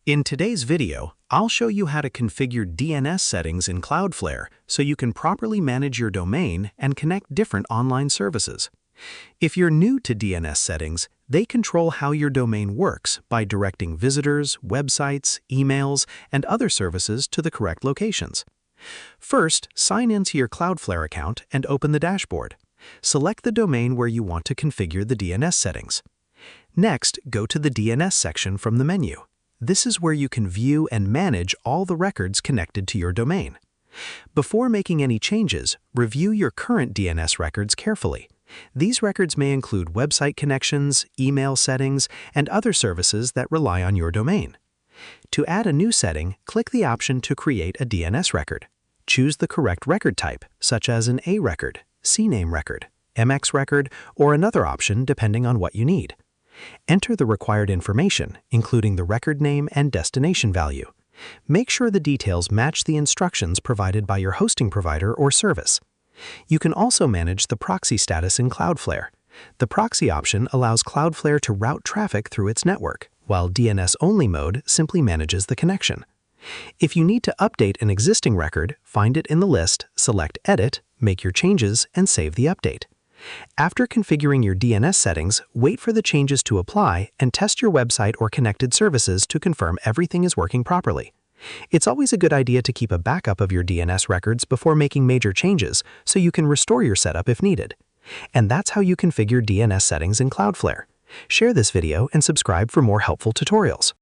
In today's video, I'll show you how to configure DNS settings in Cloudflare so you can properly manage your domain and connect different online services. If you're new to DNS settings, they control how your domain works by directing visitors, websites, emails, and other services to the correct locations. First, sign into your Cloudflare account and open the dashboard. Select the domain where you want to configure the DNS settings. Next, go to the DNS section from the menu. This is where you can view and manage all the records connected to your domain. Before making any changes, review your current DNS records carefully. These records may include website connections, email settings, and other services that rely on your domain. To add a new setting, click the option to create a DNS record. Choose the correct record type, such as an A record, CNAME record, MX record, or another option depending on what you need. Enter the required information, including the record name and destination value. Make sure the details match the instructions provided by your hosting provider or service. You can also manage the proxy status in Cloudflare. The proxy option allows Cloudflare to route traffic through its network, while DNS-only mode simply manages the connection. If you need to update an existing record, find it in the list, select Edit, make your changes, and save the update. After configuring your DNS settings, wait for the changes to apply and test your website or connected services to confirm everything is working properly. It's always a good idea to keep a backup of your DNS records before making major changes so you can restore your setup if needed. And that's how you configure DNS settings in Cloudflare. Share this video and subscribe for more helpful tutorials.